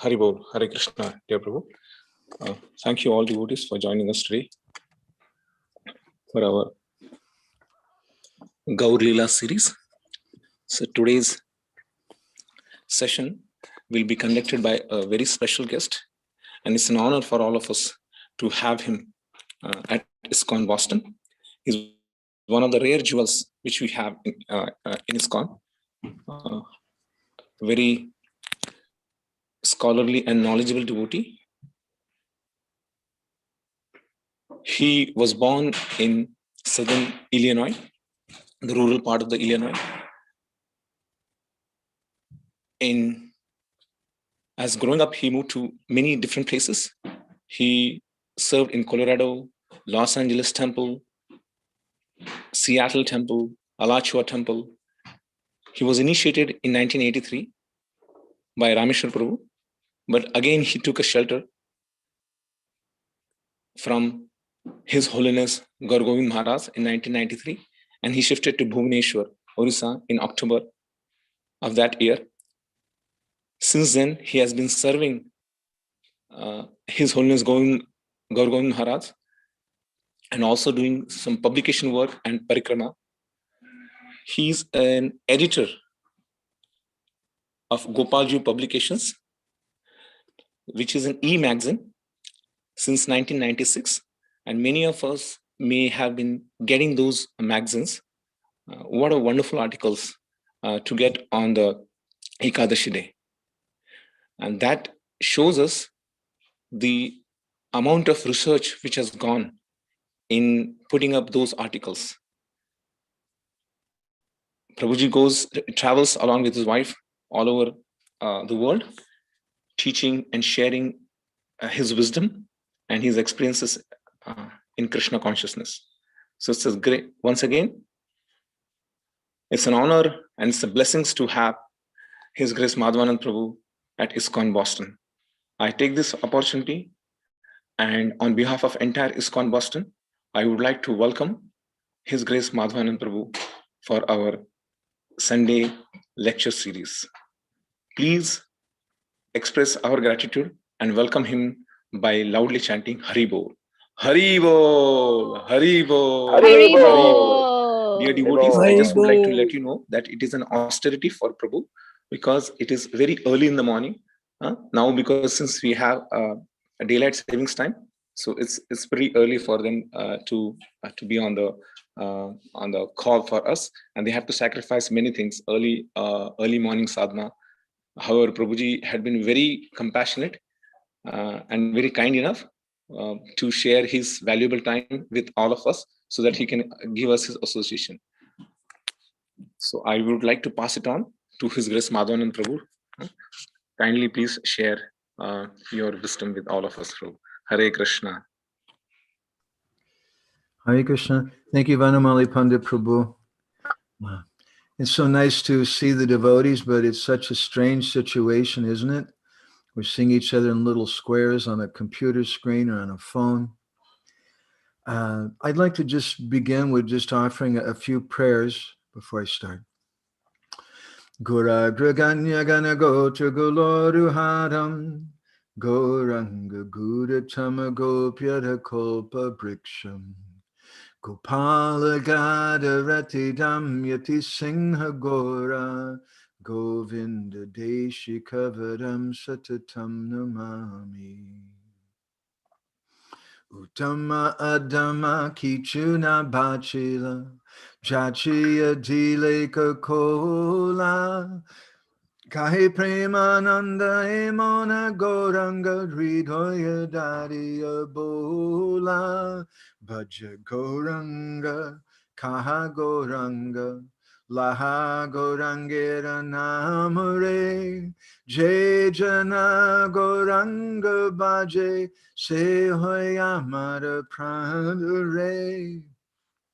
Haribol, Hare Krishna, dear Prabhu. Thank you all devotees for joining us today for our Gaur Leela series. So today's session will be conducted by a very special guest, and it's an honor for all of us to have him at ISKCON Boston. He's one of the rare jewels which we have in ISKCON. Very scholarly and knowledgeable devotee. He was born in southern Illinois, the rural part of the Illinois. As growing up, he moved to many different places. He served in Colorado, Los Angeles Temple, Seattle Temple, Alachua Temple. He was initiated in 1983 by Rameshwar Prabhu, but again he took a shelter from His Holiness Gaur Govind Maharaj in 1993, and he shifted to Bhubaneswar, Orissa in October of that year. Since then, he has been serving His Holiness Gaur Govind Maharaj and also doing some publication work and parikrama. He's an editor of Gopalji Publications, which is an e-magazine since 1996, and many of us may have been getting those magazines. What a wonderful articles to get on the Ekadashi day. And that shows us the amount of research which has gone in putting up those articles. Prabhuji travels along with his wife all over the world, teaching and sharing his wisdom and his experiences in Krishna consciousness. So it's a great, once again, it's an honor and it's a blessings to have His Grace Madhavananda Prabhu at ISKCON Boston. I take this opportunity, and on behalf of entire ISKCON Boston, I would like to welcome His Grace Madhavananda Prabhu for our Sunday lecture series. Please express our gratitude and welcome him by loudly chanting Haribol. Haribol, Haribol, Haribol. Dear devotees, I just would like to let you know that it is an austerity for Prabhu because it is very early in the morning. Now, because since we have a daylight savings time, so it's pretty early for them to be on the call for us, and they have to sacrifice many things early morning sadhana. However, Prabhuji had been very compassionate and very kind enough to share his valuable time with all of us so that he can give us his association. So I would like to pass it on to His Grace Madhavananda Prabhu. Kindly please share your wisdom with all of us, Prabhu. Hare Krishna. Hare Krishna. Thank you, Vanamali Pandit Prabhu. It's so nice to see the devotees, but it's such a strange situation, isn't it? We're seeing each other in little squares on a computer screen or on a phone. I'd like to just begin with just offering a few prayers before I start. Gura Graganya Gana Gotra Goloru Haram Goranga Gudatama Gopyata Kolpa Briksham Gopala Gada Ratidam Yati Singha Gora Govinda Deshi Kavaram Satatam Namami Uttama Adama Kichuna Bachila Jachiya Dileka Kola Kahi Premananda Emona Goranga Hridoya Dadiya Bola Bhaja Goranga Kaha Goranga Laha Gorangera Namare Jejana Goranga Bhaje Sehoyamara Pranare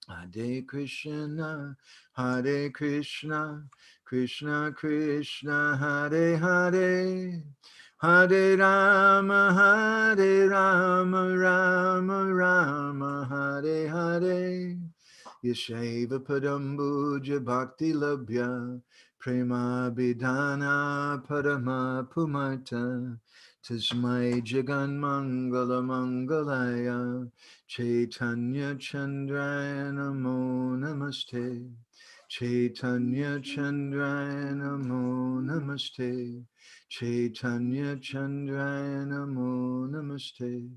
Hare Krishna, Hare Krishna, Krishna Krishna, Hare Hare, Hare Rama, Hare Rama, Rama Rama, Hare Hare. Yasheva Padambuja Bhakti Labhya, Prema Bidana Parama Pumata Tismai Jagan Mangala Mangalaya Chaitanya Chandraya Namo Namaste Chaitanya Chandraya Namo Namaste Chaitanya Chandraya Namo Namaste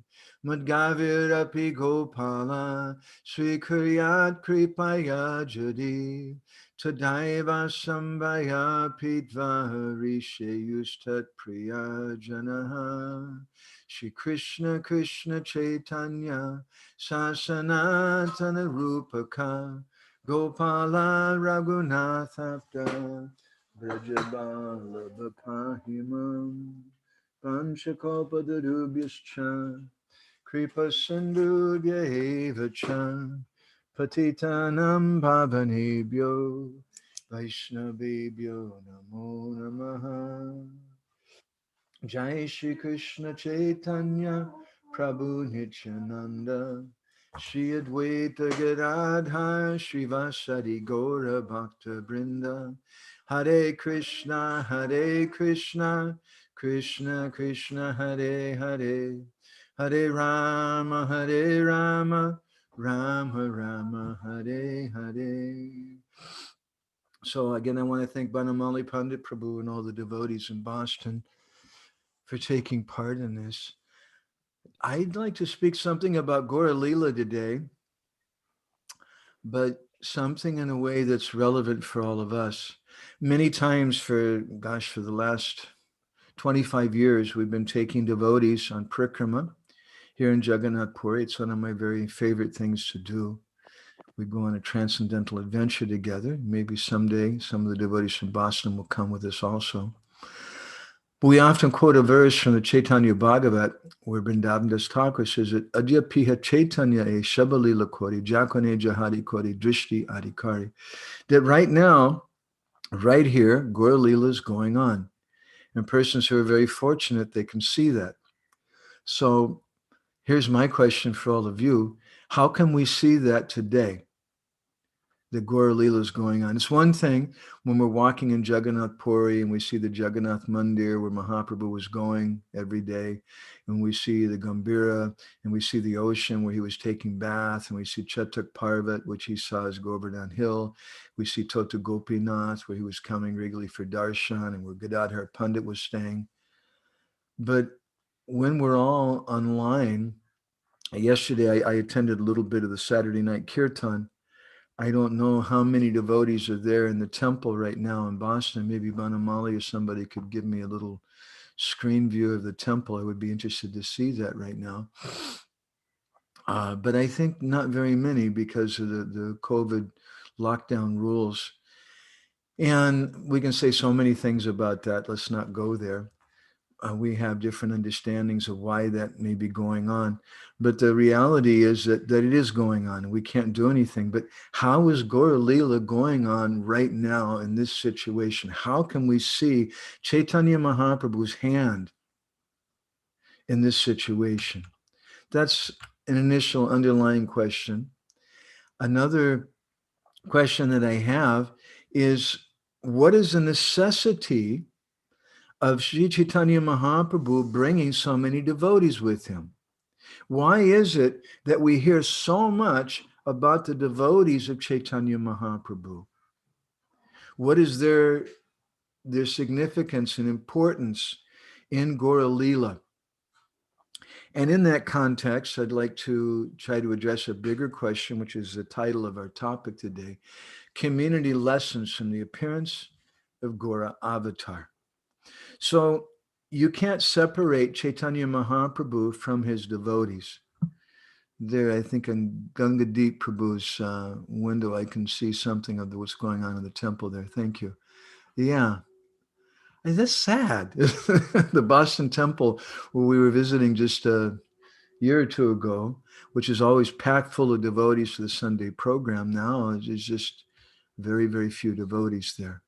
Madgavirapi Gopala Sri Kuryat Kripaya Jadi Tadaiva Sambhaya Pitva Rishe Yustat Priya Janaha Shri Krishna Krishna Chaitanya Sasanatana Rupaka Gopala Raghunatha Brajabala Bapahimam Panchakopadarubhyascha Kripa Sindhudya Eva Cha Patitanam Bhavanebhyo Vaishnavebhyo Namo Namaha Jai Shri Krishna Chaitanya Prabhu Nityananda Shri Advaita Gadadhar Shri Vasari Gaura Bhakta Brinda Hare Krishna Krishna Krishna Hare Hare Hare Rama Rama Rama Hare Hare. So again, I want to thank Banamali Pandit Prabhu and all the devotees in Boston for taking part in this. I'd like to speak something about Gaura Leela today, but something in a way that's relevant for all of us. Many times for the last 25 years, we've been taking devotees on Prikrama here in Jagannath Puri. It's one of my very favorite things to do. We go on a transcendental adventure together. Maybe someday some of the devotees from Boston will come with us also. But we often quote a verse from the Chaitanya Bhagavat where Vrindavan Das Thakur says that Adya Piha Chaitanya e Shabalila Kori, Jakone Jahari Kori, Drishti Adhikari. That right now, right here, Gaura Leela is going on. And persons who are very fortunate, they can see that. So here's my question for all of you. How can we see that today? The Gaura Leela is going on. It's one thing when we're walking in Jagannath Puri and we see the Jagannath Mandir where Mahaprabhu was going every day, and we see the Gambhira, and we see the ocean where he was taking bath, and we see Chatak Parvat, which he saw as Govardhan Hill. We see Tota Gopinath, where he was coming regularly for darshan, and where Gadadhar Pandit was staying. But when we're all online, yesterday I attended a little bit of the Saturday night kirtan. I don't know how many devotees are there in the temple right now in Boston. Maybe Banamali or somebody could give me a little screen view of the temple. I would be interested to see that right now. But I think not very many because of the COVID lockdown rules. And we can say so many things about that. Let's not go there. We have different understandings of why that may be going on. But the reality is that it is going on and we can't do anything. But how is Gaura Leela going on right now in this situation? How can we see Caitanya Mahaprabhu's hand in this situation? That's an initial underlying question. Another question that I have is, what is the necessity of Sri Caitanya Mahaprabhu bringing so many devotees with him? Why is it that we hear so much about the devotees of Caitanya Mahaprabhu? What is their significance and importance in Gaura Leela? And in that context, I'd like to try to address a bigger question, which is the title of our topic today: Community Lessons from the Appearance of Gaura Avatar. So you can't separate Caitanya Mahaprabhu from his devotees. There, I think in Gangadeep Prabhu's window, I can see something of what's going on in the temple there. Thank you. Yeah. And that's sad. The Boston temple, where we were visiting just a year or two ago, which is always packed full of devotees for the Sunday program, now is just very, very few devotees there.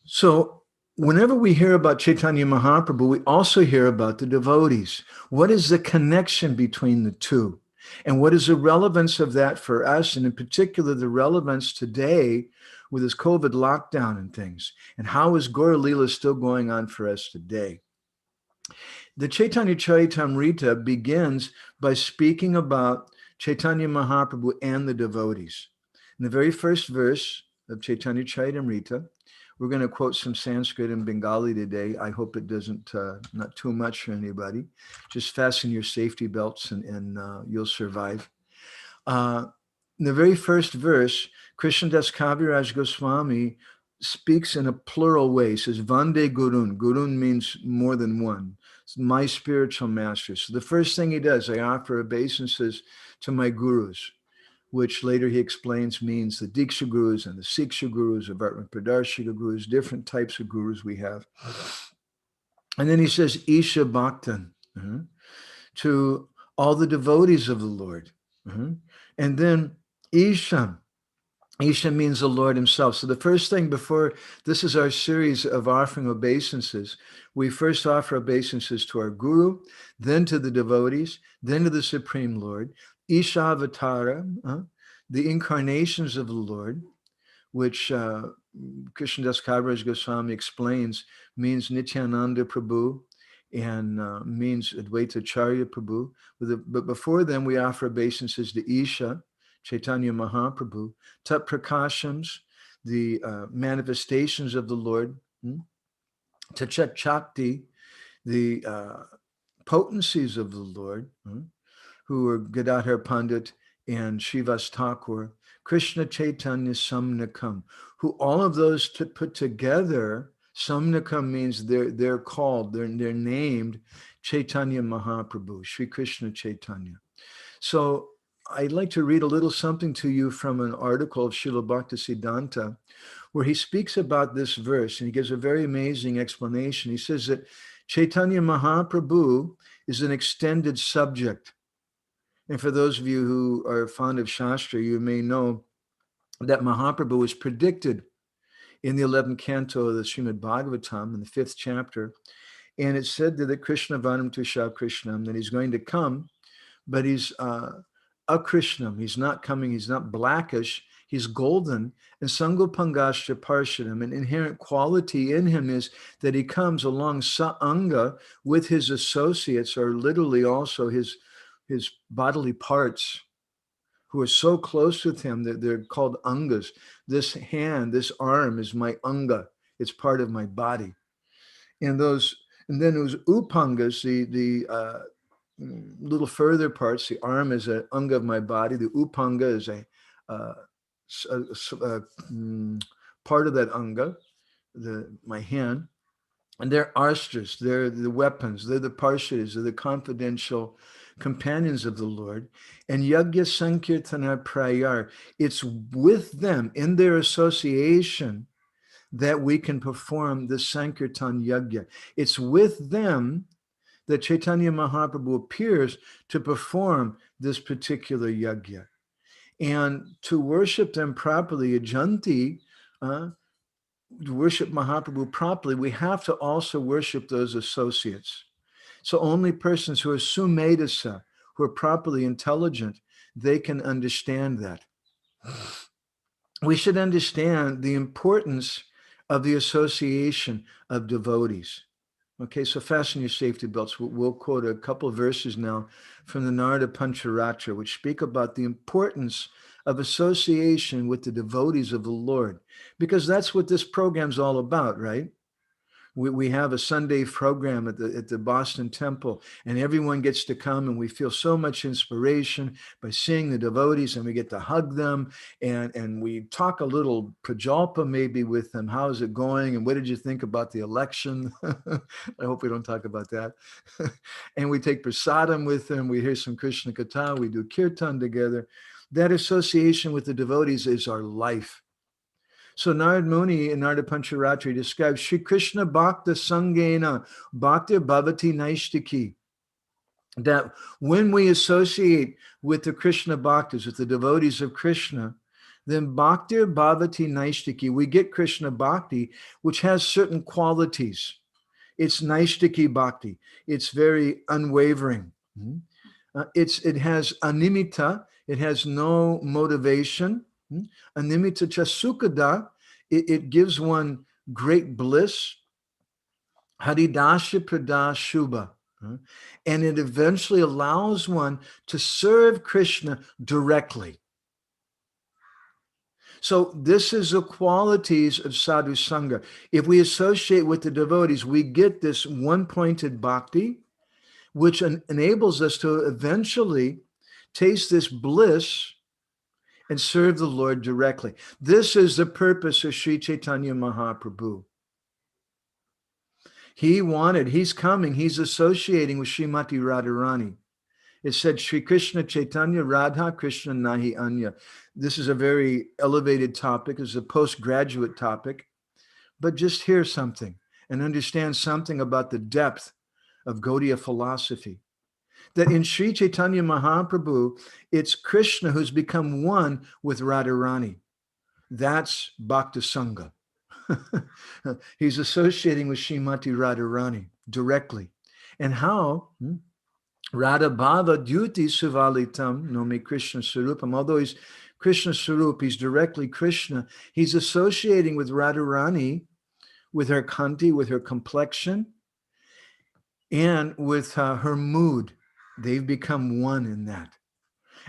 So whenever we hear about Caitanya Mahaprabhu, we also hear about the devotees. What is the connection between the two? And what is the relevance of that for us? And in particular, the relevance today with his COVID lockdown and things. And how is Gaura leela still going on for us today? The Caitanya Charitamrita begins by speaking about Caitanya Mahaprabhu and the devotees. In the very first verse of Caitanya Charitamrita, we're going to quote some Sanskrit and Bengali today. I hope it doesn't, not too much for anybody. Just fasten your safety belts and you'll survive. In the very first verse, Krishnadas Kaviraj Goswami speaks in a plural way. He says, Vande Gurun. Gurun means more than one. It's my spiritual master. So the first thing he does, I offer obeisances to my gurus, which later he explains means the Diksha gurus and the Siksha gurus, the Vartman Pradarshika gurus, different types of gurus we have. And then he says, Isha Bhaktan, to all the devotees of the Lord. And then Isha. Isha means the Lord himself. So the first thing before, this is our series of offering obeisances. We first offer obeisances to our guru, then to the devotees, then to the Supreme Lord. Isha Avtara, the incarnations of the Lord, which Krishnadas Kaviraj Goswami explains, means Nityananda Prabhu and means Advaita Charya Prabhu. But before then, we offer obeisances to Isha, Caitanya Mahaprabhu, Tat Prakashams, the manifestations of the Lord, Tachat Chakti, the potencies of the Lord, who are Gadadhar Pandit and Srivas Thakur, Krishna Chaitanya Samnakam, who all of those put together, Samnakam means they're called, they're named Caitanya Mahaprabhu, Sri Krishna Chaitanya. So I'd like to read a little something to you from an article of Srila Bhaktisiddhanta, where he speaks about this verse, and he gives a very amazing explanation. He says that Caitanya Mahaprabhu is an extended subject. And for those of you who are fond of Shastra, you may know that Mahaprabhu was predicted in the 11th canto of the Srimad Bhagavatam, in the 5th chapter. And it said that Krishna Vanam Tusha Krishnam, that he's going to come, but he's Akrishnam. He's not coming, he's not blackish, he's golden. And Sangopangascha Parshadam, an inherent quality in him is that he comes along Saanga with his associates, or literally also his bodily parts, who are so close with him that they're called angas. This hand, this arm is my anga. It's part of my body. And then those upangas, the little further parts, the arm is an anga of my body. The upanga is a part of that anga, my hand. And they're astras, they're the weapons, they're the parshadas, they're the confidential companions of the Lord. And Yagya Sankirtana Prayar, it's with them in their association that we can perform the Sankirtan Yagya. It's with them that Caitanya Mahaprabhu appears to perform this particular Yagya. And to worship them properly, Ajanti, to worship Mahaprabhu properly, we have to also worship those associates. So only persons who are sumedasa, who are properly intelligent, they can understand that. We should understand the importance of the association of devotees. Okay, so fasten your safety belts. We'll quote a couple of verses now from the Narada Pancharatra, which speak about the importance of association with the devotees of the Lord, because that's what this program's all about, right? We have a Sunday program at the Boston Temple, and everyone gets to come, and we feel so much inspiration by seeing the devotees, and we get to hug them, and we talk a little prajalpa maybe with them. How's it going? And what did you think about the election? I hope we don't talk about that. And we take prasadam with them. We hear some Krishna Katha. We do kirtan together. That association with the devotees is our life. So Narad Muni in Narada Pancharatri describes Sri Krishna Bhakta Sangena Bhaktir Bhavati Naishtiki, that when we associate with the Krishna Bhaktas, with the devotees of Krishna, then Bhaktir Bhavati Naishtiki, we get Krishna Bhakti, which has certain qualities. It's Naishtiki Bhakti. It's very unwavering. It has animita. It has no motivation. Animita cha sukada. it gives one great bliss, Haridasya Prada Shubha. And it eventually allows one to serve Krishna directly. So this is the qualities of sadhu sangha. If we associate with the devotees, we get this one-pointed bhakti, which enables us to eventually taste this bliss and serve the Lord directly. This is the purpose of Sri Caitanya Mahaprabhu. He's coming, he's associating with Srimati Radharani. It said, Sri Krishna Chaitanya Radha Krishna Nahi Anya. This is a very elevated topic. It's a postgraduate topic. But just hear something and understand something about the depth of Gaudiya philosophy. That in Sri Chaitanya Mahaprabhu, it's Krishna who's become one with Radharani. That's Bhakta Sangha. He's associating with Srimati Radharani directly. And how? Radha Bhava Dyuti Suvalitam Nomi Krishna Sarupam. Although he's Krishna Sarup, he's directly Krishna. He's associating with Radharani, with her kanti, with her complexion, and with her mood. They've become one in that.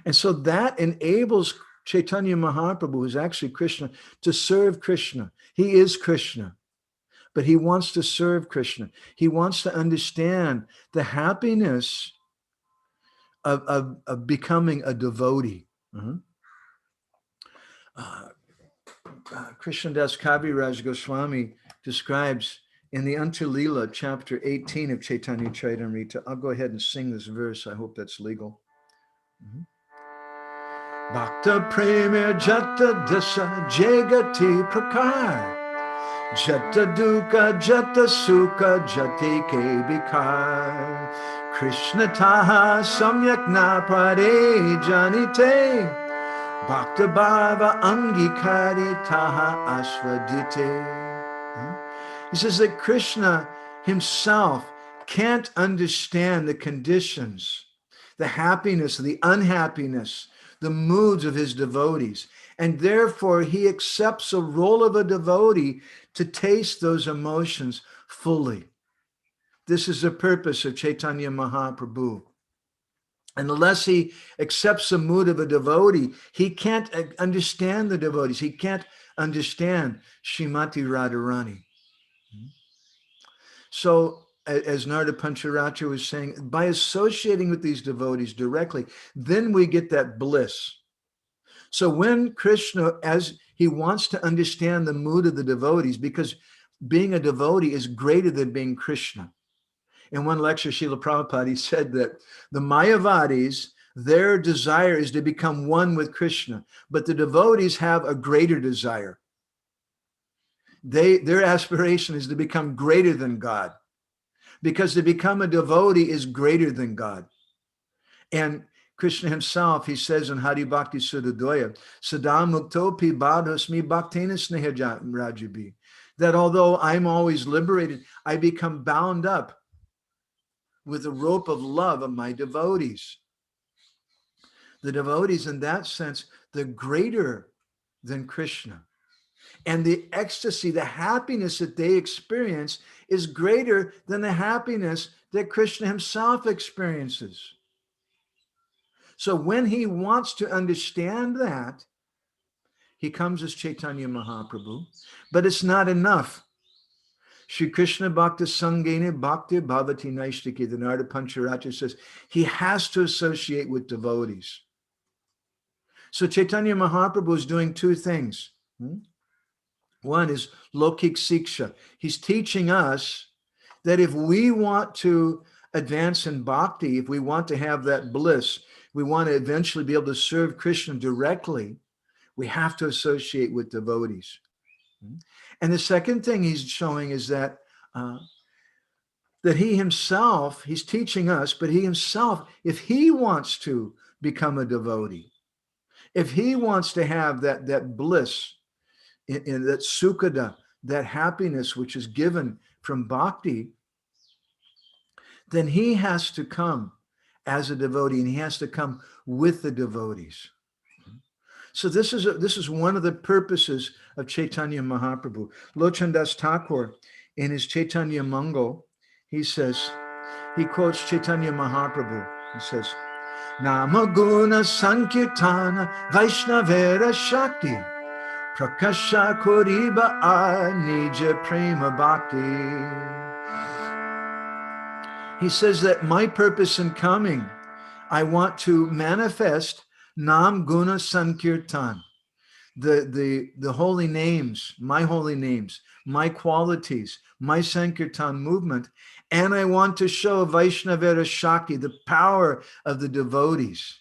And so that enables Chaitanya Mahaprabhu, who's actually Krishna, to serve Krishna. He is Krishna, but he wants to serve Krishna. He wants to understand the happiness of becoming a devotee. Krishnadas Kaviraj Goswami describes in the Leela, chapter 18 of Chaitanya Charitamrita. I'll go ahead and sing this verse. I hope that's legal. Bhakta Premier Jata Dasa Jagati Prakar Jata Duka Jata Sukha Jati Ke Bikar Krishna Taha Samyak Na Pare Janite Bhakta Bhava Angikari Taha Asvadite. He says that Krishna himself can't understand the conditions, the happiness, the unhappiness, the moods of his devotees. And therefore, he accepts a role of a devotee to taste those emotions fully. This is the purpose of Caitanya Mahaprabhu. And unless he accepts the mood of a devotee, he can't understand the devotees. He can't understand Srimati Radharani. So, as Narada Pancharatra was saying, by associating with these devotees directly, then we get that bliss. So when Krishna, as he wants to understand the mood of the devotees, because being a devotee is greater than being Krishna. In one lecture, Srila Prabhupada, he said that the Mayavadis, their desire is to become one with Krishna, but the devotees have a greater desire. Their aspiration is to become greater than God, because to become a devotee is greater than God. And Krishna himself, he says in Hari Bhakti Sudadoya, Sada Muktopi Badhasmi Bhaktena Sneha Rajabi, that although I'm always liberated, I become bound up with the rope of love of my devotees. The devotees, in that sense, they're greater than Krishna. And the ecstasy, the happiness that they experience is greater than the happiness that Krishna himself experiences. So when he wants to understand that, he comes as Caitanya Mahaprabhu, but it's not enough. Shri Krishna Bhakta Sangene Bhakti Bhavati Naishtiki, the Narada Pancharatra says, he has to associate with devotees. So Chaitanya Mahaprabhu is doing two things. One is Lokik Siksha. He's teaching us that if we want to advance in bhakti, if we want to have that bliss, we want to eventually be able to serve Krishna directly, we have to associate with devotees. And the second thing he's showing is that he himself, he's teaching us, but he himself, if he wants to become a devotee, if he wants to have that bliss, in that sukhada, that happiness which is given from bhakti, then he has to come as a devotee, and he has to come with the devotees. So this is one of the purposes of Caitanya Mahaprabhu. Lochandas Thakur, in his Chaitanya Mangal, he quotes Caitanya Mahaprabhu. He says, Namaguna Sankirtana Vaishnavera Shakti Prakasha Koriba Nija Prema Bhakti. He says that my purpose in coming, I want to manifest Nam Guna Sankirtan, the holy names, my qualities, my Sankirtan movement, and I want to show Vaishnavera Shakti, the power of the devotees.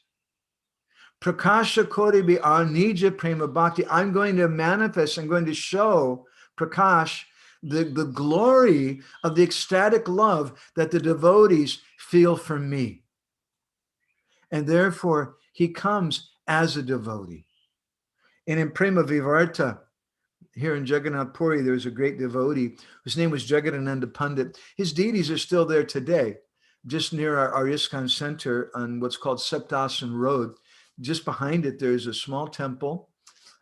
Prakasha Koribi Nija Prema Bhakti. I'm going to manifest, I'm going to show Prakash, the glory of the ecstatic love that the devotees feel for me. And therefore, he comes as a devotee. And in Prema Vivarta, here in Jagannath Puri, there was a great devotee whose name was Jagadananda Pandit. His deities are still there today, just near our ISKCON center on what's called Septasan Road. Just behind it, there's a small temple.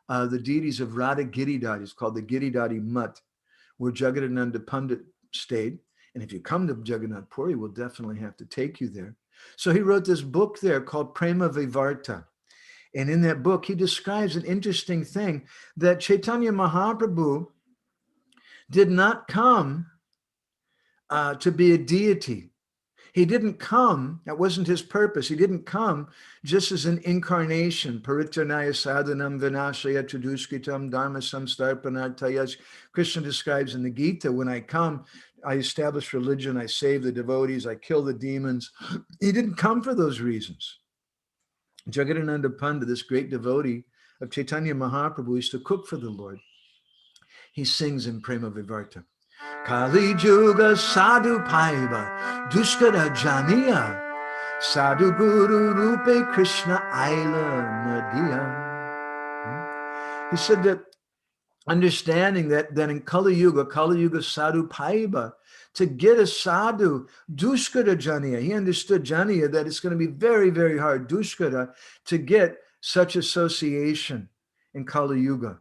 The deities of Radha Giridhari, it's called the Giridhari Mutt, where Jagadananda Pandit stayed. And if you come to Jagannath Puri, we'll definitely have to take you there. So he wrote this book there called Prema Vivarta. And in that book, he describes an interesting thing, that Caitanya Mahaprabhu did not come to be a deity. He didn't come, that wasn't his purpose. He didn't come just as an incarnation. Paritranaya sadhanam vinashaya chaduskitam dharma samstarpanartayas. Krishna describes in the Gita, when I come, I establish religion, I save the devotees, I kill the demons. He didn't come for those reasons. Jagadananda Pandit, this great devotee of Caitanya Mahaprabhu, used to cook for the Lord. He sings in Prema Vivarta. Kali Juga Sadhu Paiva Dushkara Janiya Sadhu Guru Rupe Krishna Aila Nadiya. He said that understanding that in Kali Yuga Sadhu Paiva, to get a sadhu, Dushkara Janiya, he understood Janiya, that it's going to be very, very hard, Dushkara, to get such association in Kali Yuga.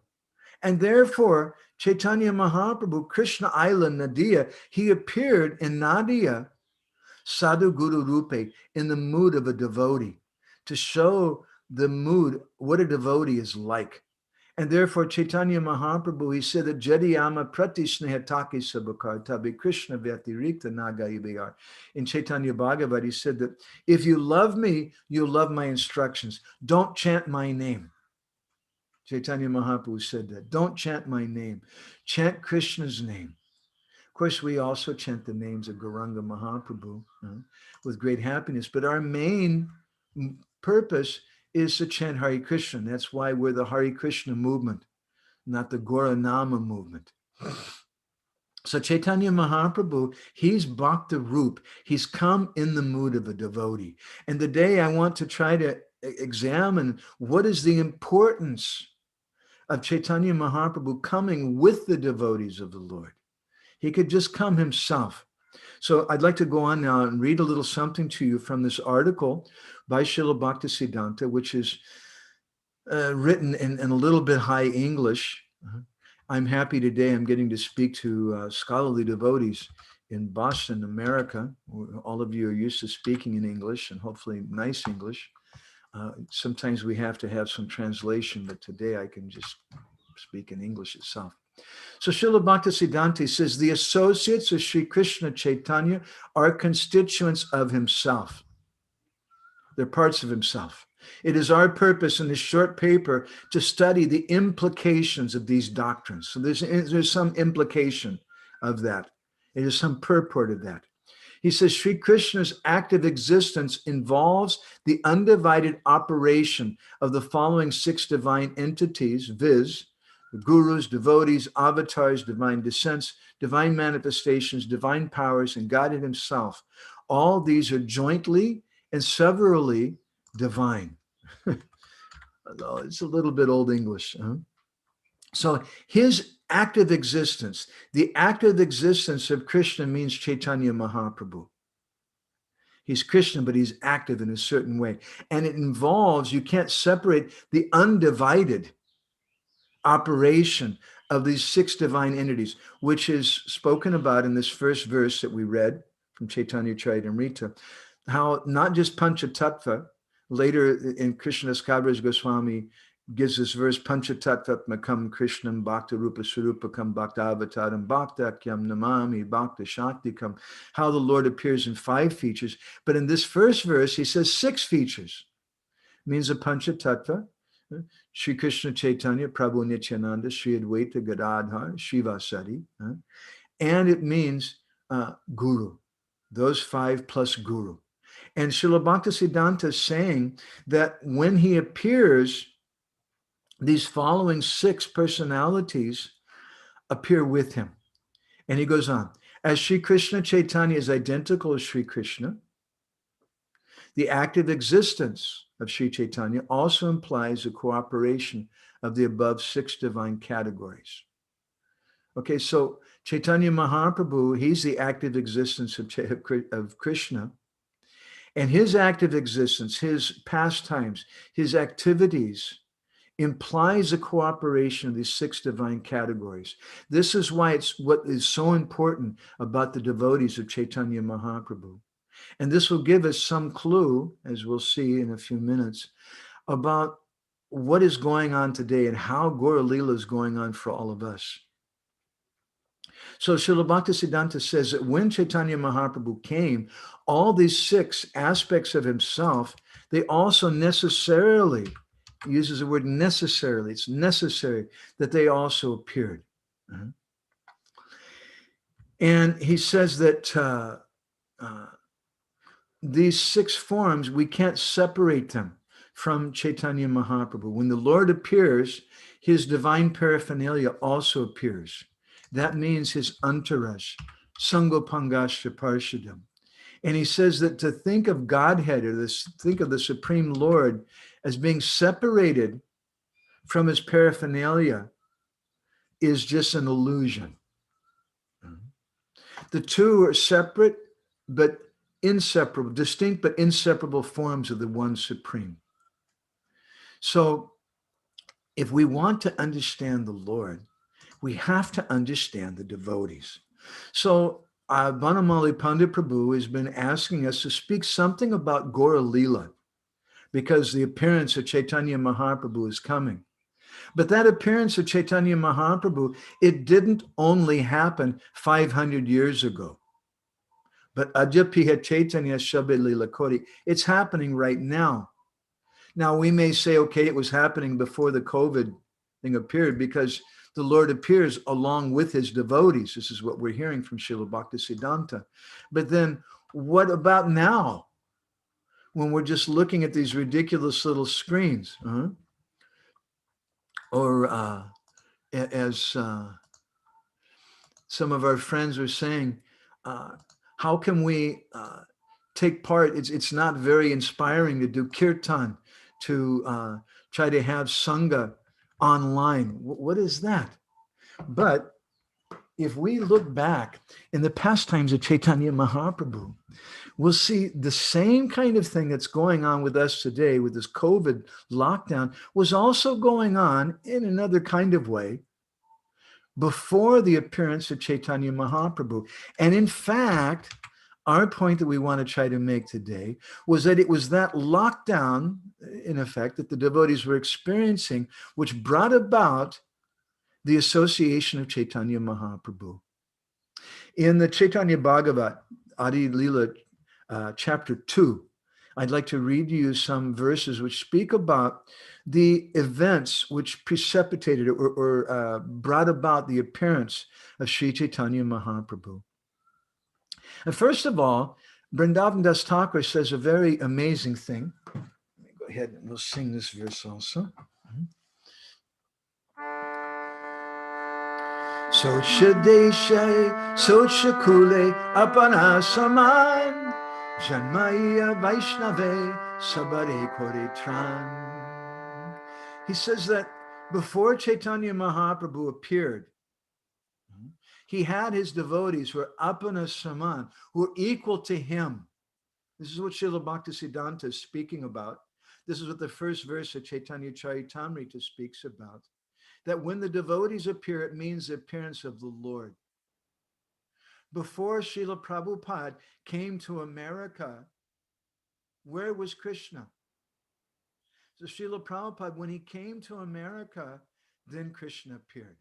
And therefore, Caitanya Mahaprabhu, Krishna Aila Nadia, he appeared in Nadia, Sadhu Guru Rupe, in the mood of a devotee, to show the mood, what a devotee is like. And therefore, Caitanya Mahaprabhu, he said that Jadiyama Pratisnehataki Sabakar Tabi Krishna Vyatirikta Nagaibiyar. In Chaitanya Bhagavat, he said that if you love me, you love my instructions. Don't chant my name. Caitanya Mahaprabhu said that. Don't chant my name. Chant Krishna's name. Of course, we also chant the names of Gauranga Mahaprabhu with great happiness. But our main purpose is to chant Hare Krishna. That's why we're the Hare Krishna movement, not the Gaura Nama movement. So Caitanya Mahaprabhu, he's Bhakta Roop. He's come in the mood of a devotee. And today I want to try to examine what is the importance of Caitanya Mahaprabhu coming with the devotees of the Lord. He could just come himself. So I'd like to go on now and read a little something to you from this article by Srila Bhaktisiddhanta, which is written in a little bit high English. I'm happy today, I'm getting to speak to scholarly devotees in Boston, America. All of you are used to speaking in English, and hopefully nice English. Sometimes we have to have some translation, but today I can just speak in English itself. So Srila Bhaktisiddhanta says, the associates of Sri Krishna Chaitanya are constituents of himself. They're parts of himself. It is our purpose in this short paper to study the implications of these doctrines. So there's some implication of that. It is some purport of that. He says, Sri Krishna's active existence involves the undivided operation of the following 6 divine entities, viz., the gurus, devotees, avatars, divine descents, divine manifestations, divine powers, and God himself. All these are jointly and severally divine. It's a little bit old English. So his active existence, the active existence of Krishna means Caitanya Mahaprabhu. He's Krishna, but he's active in a certain way. And it involves, you can't separate the undivided operation of these 6 divine entities, which is spoken about in this first verse that we read from Chaitanya Charitamrita, how not just Panchatattva, later in Krishnadas Kaviraj Goswami gives this verse, Panchatattvatmakam Krishnam Bhakta Rupa Surupakam Bhakta Avataram Bhakta Kyam Namami Bhakta Shaktikam, how the Lord appears in 5 features. But in this first verse, he says 6 features. It means a Panchatattva, Sri Krishna Chaitanya, Prabhu Nityananda, Sri Advaita Gadadhar, Shivasari, and it means Guru, those 5 plus Guru. And Srila Bhaktisiddhanta is saying that when he appears, these following 6 personalities appear with him. And he goes on, as Sri Krishna Chaitanya is identical as Sri Krishna, the active existence of Sri Chaitanya also implies a cooperation of the above 6 divine categories. Okay, so Caitanya Mahaprabhu, he's the active existence of Krishna. And his active existence, his pastimes, his activities implies a cooperation of these 6 divine categories. This is why it's what is so important about the devotees of Caitanya Mahaprabhu. And this will give us some clue, as we'll see in a few minutes, about what is going on today and how Gaura leela is going on for all of us. So Srila Bhaktisiddhanta says that when Caitanya Mahaprabhu came, all these 6 aspects of himself, they also necessarily, he uses the word necessarily, it's necessary that they also appeared. And he says that these 6 forms, we can't separate them from Caitanya Mahaprabhu. When the Lord appears, his divine paraphernalia also appears. That means his entourage, Sangopangashya Parshadam. And he says that to think of Godhead, or think of the Supreme Lord as being separated from his paraphernalia is just an illusion. The 2 are separate, but inseparable, distinct but inseparable forms of the one Supreme. So if we want to understand the Lord, we have to understand the devotees. So Vanamali Pandit Prabhu has been asking us to speak something about Gaura leela, because the appearance of Caitanya Mahaprabhu is coming. But that appearance of Caitanya Mahaprabhu, it didn't only happen 500 years ago. But Ajapiha Chaitanya Shabe Leela Kori, it's happening right now. Now we may say, okay, it was happening before the COVID thing appeared, because the Lord appears along with his devotees. This is what we're hearing from Srila Bhaktisiddhanta. But then what about now, when we're just looking at these ridiculous little screens? Or as some of our friends are saying, how can we take part? It's not very inspiring to do kirtan, to try to have sangha online. What is that? But if we look back in the pastimes of Caitanya Mahaprabhu, we'll see the same kind of thing that's going on with us today with this COVID lockdown was also going on in another kind of way before the appearance of Caitanya Mahaprabhu. And in fact, our point that we want to try to make today was that it was that lockdown, in effect, that the devotees were experiencing, which brought about the association of Caitanya Mahaprabhu. In the Chaitanya Bhagavat, Adi Leela, chapter 2, I'd like to read you some verses which speak about the events which precipitated or brought about the appearance of Sri Chaitanya Mahaprabhu. And first of all, Vrindavan Das Thakur says a very amazing thing. Let me go ahead and we'll sing this verse also. Socha deshe, socha kule, apana saman, janmaya vaishnave, sabare kore tran. He says that before Chaitanya Mahaprabhu appeared, he had his devotees who were apana saman, who were equal to him. This is what Srila Bhaktisiddhanta is speaking about. This is what the first verse of Caitanya Charitamrita speaks about. That when the devotees appear, it means the appearance of the Lord. Before Srila Prabhupada came to America, where was Krishna? So Srila Prabhupada, when he came to America, then Krishna appeared.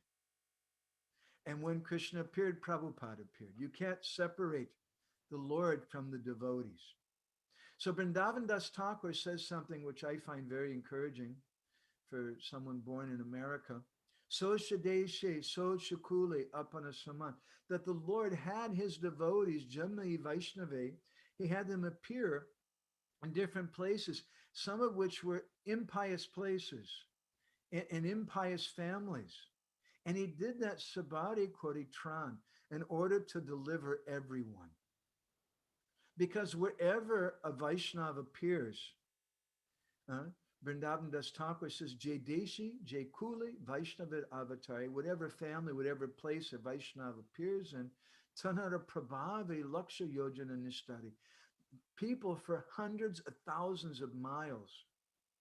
And when Krishna appeared, Prabhupada appeared. You can't separate the Lord from the devotees. So Vrindavan Das Thakur says something which I find very encouraging for someone born in America. So Shadeshe, so Shakule, Apana Saman, that the Lord had his devotees, Jamai Vaishnave, he had them appear in different places, some of which were impious places and impious families. And he did that sabari koritran in order to deliver everyone. Because wherever a Vaishnava appears, Vrindavan Das Thakur says, Jai Deshi, Jai Kuli, Vaishnava Avatari, whatever family, whatever place a Vaishnava appears in, Tanara Prabhavi Laksha Yojana Nishtari. People for hundreds of thousands of miles.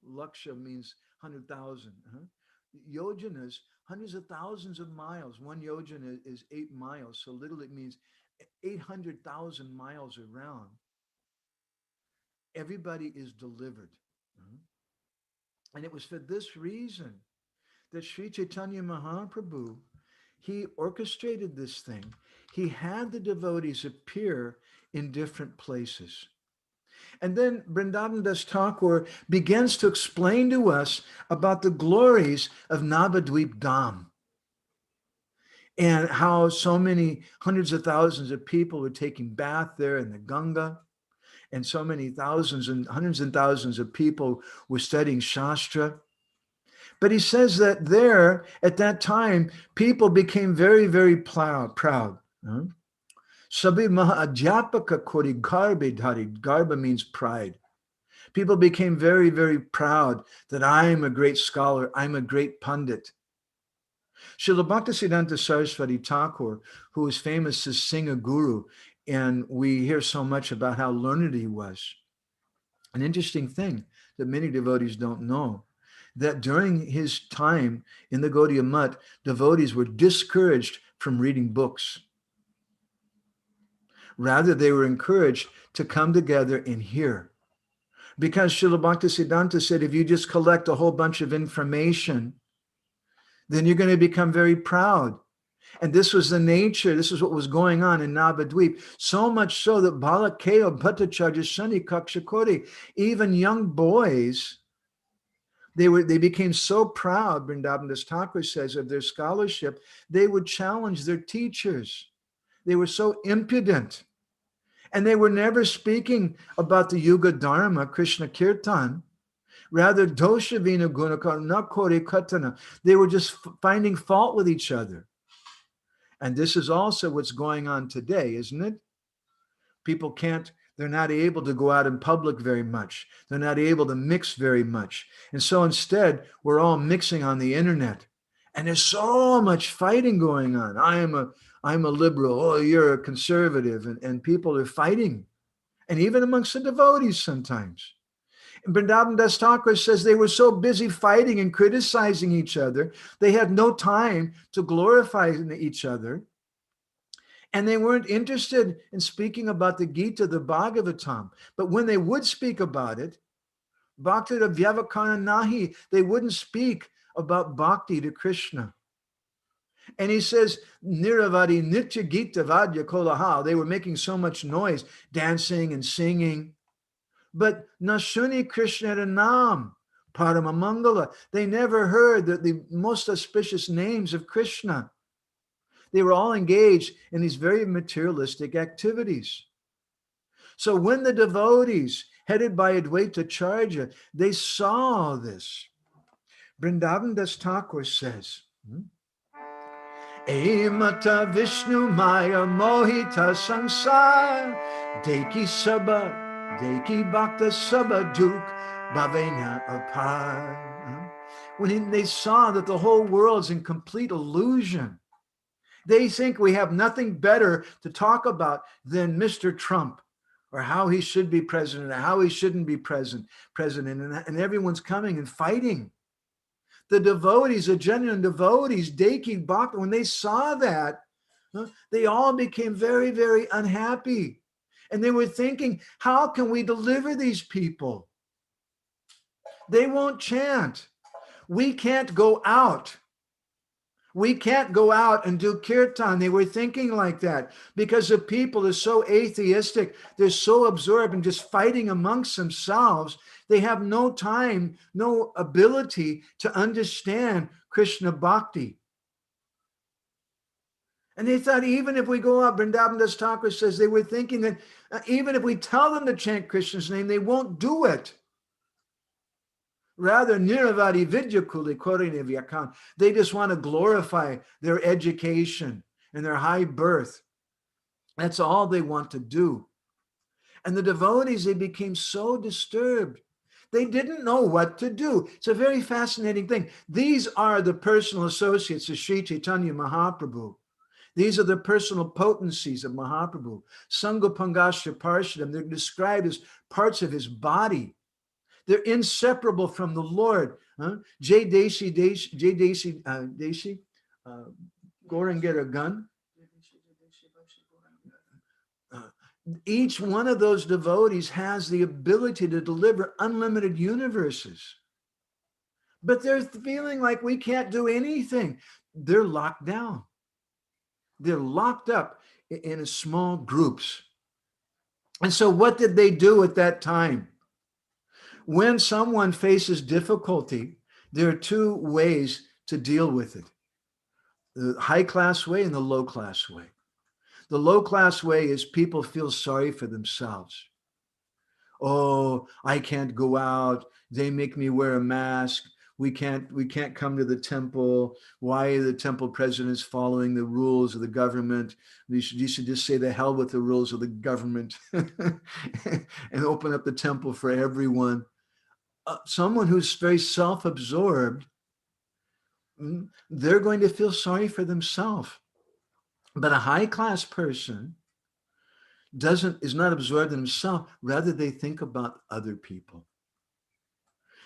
Laksha means 100,000. Yojanas, hundreds of thousands of miles. One yojana is 8 miles. So literally it means 800,000 miles around. Everybody is delivered. And it was for this reason that Sri Caitanya Mahaprabhu, he orchestrated this thing. He had the devotees appear in different places. And then Vrindavan Das Thakur begins to explain to us about the glories of Navadvip Dham and how so many hundreds of thousands of people were taking bath there in the Ganga, and so many thousands and hundreds and thousands of people were studying Shastra. But he says that there, at that time, people became very, very proud. Sabi Maha Adhyapaka Kori Garbe Dhari. Garba means pride. People became very, very proud that I am a great scholar, I'm a great pundit. Srila Bhaktisiddhanta Saraswati Thakur, who is famous as Singha Guru, and we hear so much about how learned he was. An interesting thing that many devotees don't know, that during his time in the Gaudiya Mutt, devotees were discouraged from reading books. Rather, they were encouraged to come together and hear. Because Srila Bhaktisiddhanta said, if you just collect a whole bunch of information, then you're going to become very proud. And this was the nature, this is what was going on in Navadvip. So much so that Balakeo Bhattacharya Shani Kakshakori, even young boys, they became so proud, Vrindavan Das Thakur says, of their scholarship, they would challenge their teachers. They were so impudent. And they were never speaking about the Yuga Dharma, Krishna Kirtan. Rather, Doshavina Gunakar Nakori Katana. They were just finding fault with each other. And this is also what's going on today, isn't it? People they're not able to go out in public very much. They're not able to mix very much. And so instead, we're all mixing on the internet. And there's so much fighting going on. I'm a liberal. Oh, you're a conservative. And people are fighting. And even amongst the devotees sometimes. And Vrindavan Das Thakur says they were so busy fighting and criticizing each other, they had no time to glorify each other. And they weren't interested in speaking about the Gita, the Bhagavatam. But when they would speak about it, Bhakti to Vyavakarna Nahi, they wouldn't speak about bhakti to Krishna. And he says, Niravadi Nitya Gita Vadya Kolahal. They were making so much noise, dancing and singing. But Nashuni Krishna Nam, Paramamangala. They never heard the most auspicious names of Krishna. They were all engaged in these very materialistic activities. So when the devotees, headed by Advaita Charya, they saw this, Vrindavan Das Thakur says, Mata Vishnu Maya Mohita Sansar Deki Sabha Deki Bhakta Sabha Duk Bhavena Apar. When they saw that the whole world's in complete illusion, they think we have nothing better to talk about than Mr. Trump or how he should be president, or how he shouldn't be president, and everyone's coming and fighting. The devotees, the genuine devotees, Deki Bhakta, when they saw that, they all became very, very unhappy. And they were thinking, how can we deliver these people? They won't chant. We can't go out. We can't go out and do kirtan. They were thinking like that because the people are so atheistic. They're so absorbed in just fighting amongst themselves. They have no time, no ability to understand Krishna Bhakti. And they thought even if we go out, Vrindavan Das Thakur says they were thinking that even if we tell them to chant Krishna's name, they won't do it. Rather, Niravadi Vidya Kuli Korine Vyakan. They just want to glorify their education and their high birth. That's all they want to do. And the devotees, they became so disturbed. They didn't know what to do. It's a very fascinating thing. These are the personal associates of Sri Caitanya Mahaprabhu. These are the personal potencies of Mahaprabhu. Sangopangasya Parshadam, they're described as parts of his body. They're inseparable from the Lord. Jai Desi, Gaura and get a gun. Each one of those devotees has the ability to deliver unlimited universes. But they're feeling like we can't do anything. They're locked down. They're locked up in small groups. And so what did they do at that time? When someone faces difficulty, there are two ways to deal with it. The high-class way and the low-class way. The low-class way is people feel sorry for themselves. Oh, I can't go out. They make me wear a mask. We can't come to the temple. Why are the temple presidents following the rules of the government? You should just say the hell with the rules of the government and open up the temple for everyone. Someone who's very self-absorbed, they're going to feel sorry for themselves. But a high-class person is not absorbed in himself. Rather, they think about other people.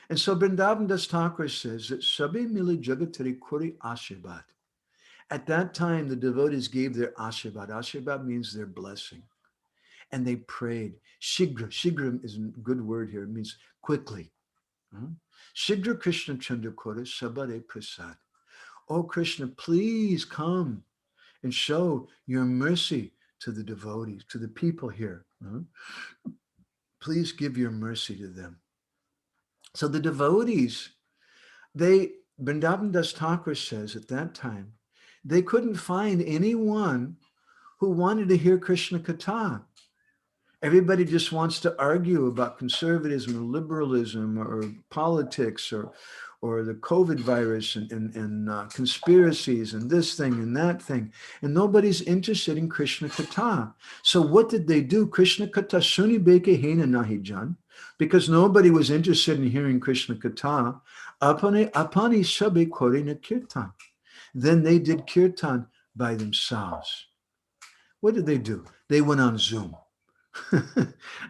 And so Vrindavan Das Thakur says that Sabe Mili Jagatari Kuri Ashirvad. At that time, the devotees gave their Ashirvad. Ashirvad means their blessing. And they prayed. Shigra. Shigra is a good word here. It means quickly. Shigra Krishna Chandrakora Sabare Prasad. Oh Krishna, please come and show your mercy to the devotees, to the people here. Please give your mercy to them. So the devotees, Vrindavan Das Thakur says at that time, they couldn't find anyone who wanted to hear Krishna Katha. Everybody just wants to argue about conservatism or liberalism or politics or the COVID virus and conspiracies and this thing and that thing. And nobody's interested in Krishna Katha. So what did they do? Krishna Katha suni beke hena nahi jan. Because nobody was interested in hearing Krishna Katha. Apani shabe korina kirtan. Then they did kirtan by themselves. What did they do? They went on Zoom.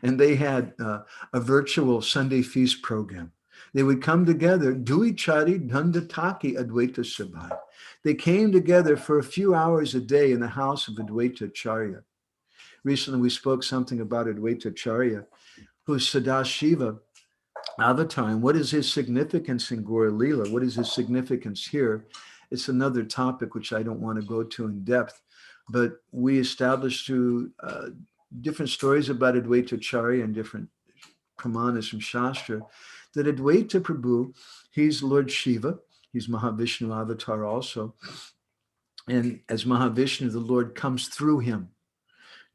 And they had a virtual Sunday feast program. They would come together, Duichari Dandataki Advaita Sabha. They came together for a few hours a day in the house of Advaita Acharya. Recently, we spoke something about Advaita Acharya, who's Sadashiva avatar. And what is his significance in Gaura leela? What is his significance here? It's another topic which I don't want to go to in depth, but we established through different stories about Advaita Acharya and different pramanas from Shastra, that Advaita Prabhu, he's Lord Shiva, he's Mahavishnu avatar also. And as Mahavishnu, the Lord comes through him.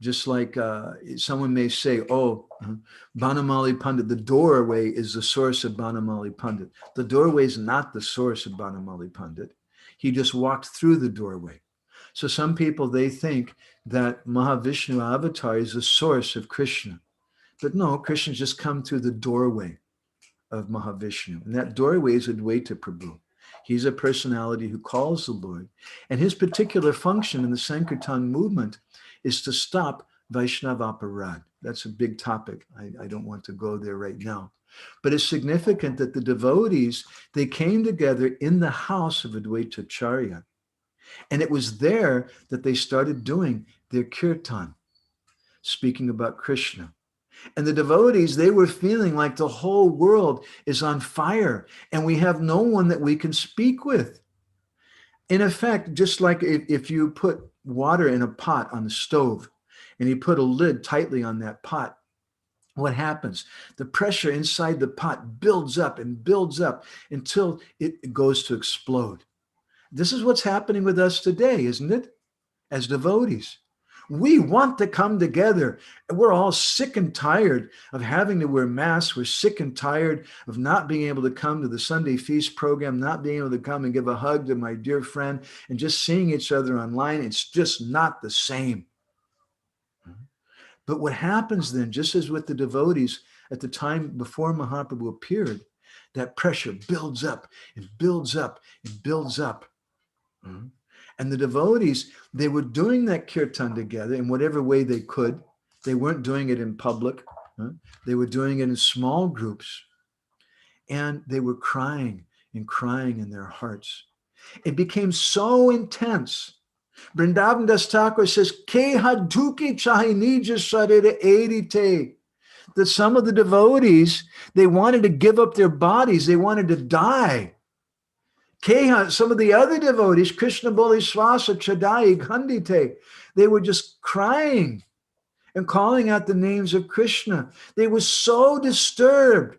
Just like someone may say, oh, Banamali Pandit, the doorway is the source of Banamali Pandit. The doorway is not the source of Banamali Pandit. He just walked through the doorway. So some people, they think that Mahavishnu avatar is the source of Krishna. But no, Krishna's just come through the doorway of Mahavishnu. And that doorway is Advaita Prabhu. He's a personality who calls the Lord. And his particular function in the Sankirtan movement is to stop Vaishnava aparad. That's a big topic. I don't want to go there right now. But it's significant that the devotees, they came together in the house of Advaitacharya. And it was there that they started doing their kirtan, speaking about Krishna. And the devotees, they were feeling like the whole world is on fire and we have no one that we can speak with. In effect, just like if you put water in a pot on the stove and you put a lid tightly on that pot, what happens? The pressure inside the pot builds up and builds up until it goes to explode. This is what's happening with us today, isn't it? As devotees. We want to come together. We're all sick and tired of having to wear masks. We're sick and tired of not being able to come to the Sunday feast program, not being able to come and give a hug to my dear friend, and just seeing each other online. It's just not the same. But what happens then, just as with the devotees at the time before Mahaprabhu appeared, that pressure builds up and builds up and builds up. And the devotees, they were doing that kirtan together in whatever way they could. They weren't doing it in public. They were doing it in small groups. And they were crying and crying in their hearts. It became so intense. Vrindavan Das Thakur says, Ke haduki chahinija sarira erite. That some of the devotees, they wanted to give up their bodies. They wanted to die. Some of the other devotees, Krishna Boli Swasa Chadai Gandite, they were just crying and calling out the names of Krishna. They were so disturbed.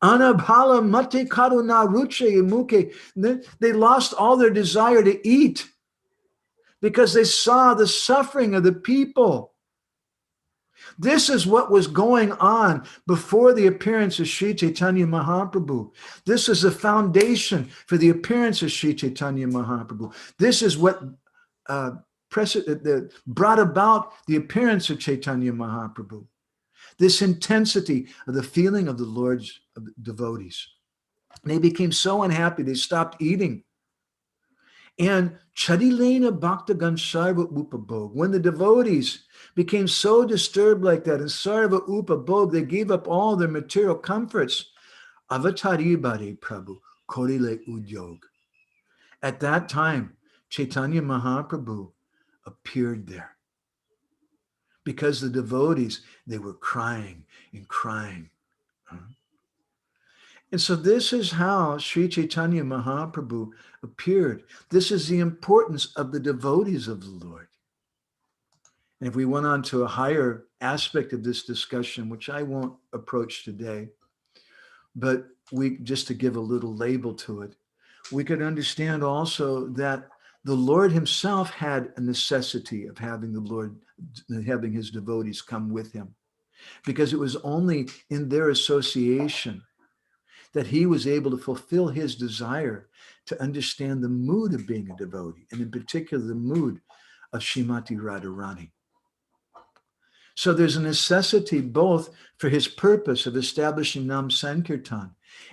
Anabhala Mati Karuna Ruche Imuke. They lost all their desire to eat because they saw the suffering of the people. This is what was going on before the appearance of Sri Caitanya Mahaprabhu. This is the foundation for the appearance of Sri Caitanya Mahaprabhu. This is what brought about the appearance of Caitanya Mahaprabhu. This intensity of the feeling of the Lord's devotees. They became so unhappy, they stopped eating. And Chadilena Bhaktagan Sarva Upabhog, when the devotees became so disturbed like that, and Sarva Upabhog, they gave up all their material comforts. Avatari Bari Prabhu, Korile Udyog. At that time, Caitanya Mahaprabhu appeared there. Because the devotees, they were crying and crying. And so this is how Sri Caitanya Mahaprabhu appeared. This is the importance of the devotees of the Lord. And if we went on to a higher aspect of this discussion, which I won't approach today, but just to give a little label to it, we could understand also that the Lord himself had a necessity of having his devotees come with him, because it was only in their association that he was able to fulfill his desire to understand the mood of being a devotee, and in particular, the mood of Srimati Radharani. So there's a necessity both for his purpose of establishing Nam Sankirtan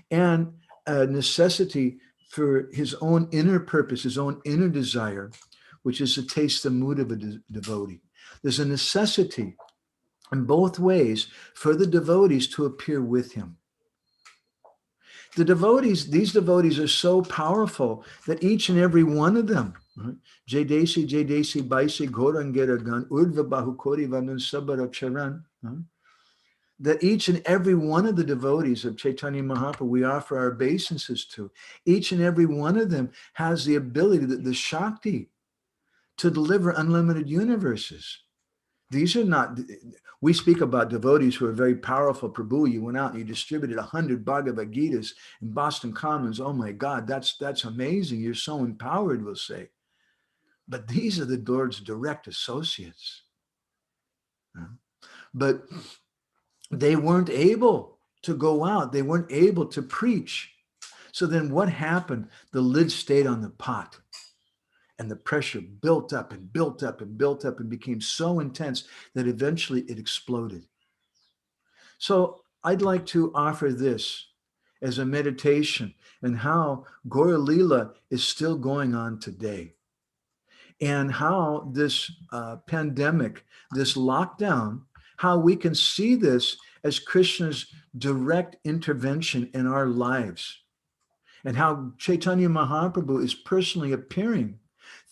and a necessity for his own inner purpose, his own inner desire, which is to taste the mood of a devotee. There's a necessity in both ways for the devotees to appear with him. These devotees are so powerful that each and every one of them, Jadesi, Baisi, Gorangeragan, Urdva Bahukori Vanun Sabaraksharan, that each and every one of the devotees of Caitanya Mahaprabhu we offer our obeisances to, each and every one of them has the ability, the Shakti, to deliver unlimited universes. These are not, we speak about devotees who are very powerful. Prabhu, you went out and you distributed 100 Bhagavad Gitas in Boston Commons. Oh my God, that's amazing. You're so empowered, we'll say. But these are the Lord's direct associates. But they weren't able to go out. They weren't able to preach. So then what happened? The lid stayed on the pot. And the pressure built up and built up and built up and became so intense that eventually it exploded. So I'd like to offer this as a meditation and how Gaura leela is still going on today. and how this pandemic, this lockdown, how we can see this as Krishna's direct intervention in our lives, and how Caitanya Mahaprabhu is personally appearing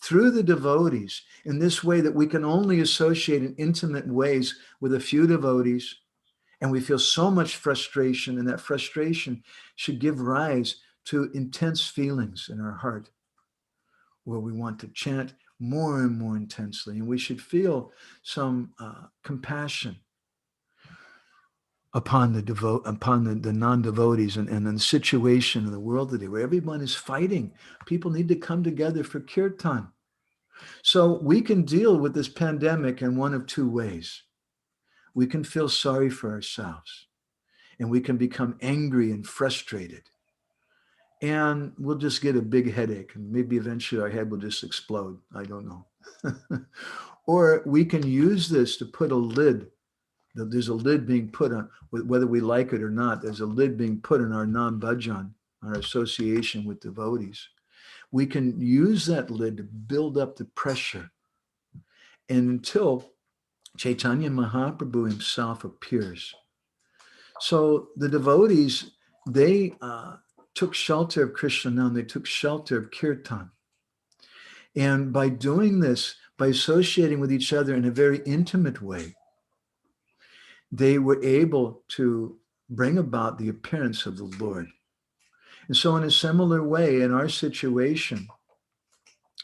through the devotees in this way that we can only associate in intimate ways with a few devotees. And we feel so much frustration, and that frustration should give rise to intense feelings in our heart, where we want to chant more and more intensely. And we should feel some compassion upon the non-devotees and the situation in the world today, where everyone is fighting. People need to come together for kirtan. So we can deal with this pandemic in one of two ways. We can feel sorry for ourselves, and we can become angry and frustrated. And we'll just get a big headache, and maybe eventually our head will just explode. I don't know. Or we can use this to put a lid. There's a lid being put on, whether we like it or not, there's a lid being put on our non-bhajan, our association with devotees. We can use that lid to build up the pressure. And until Caitanya Mahaprabhu himself appears. So the devotees, they took shelter of Krishna now, they took shelter of kirtan. And by doing this, by associating with each other in a very intimate way, they were able to bring about the appearance of the Lord. And so in a similar way, in our situation,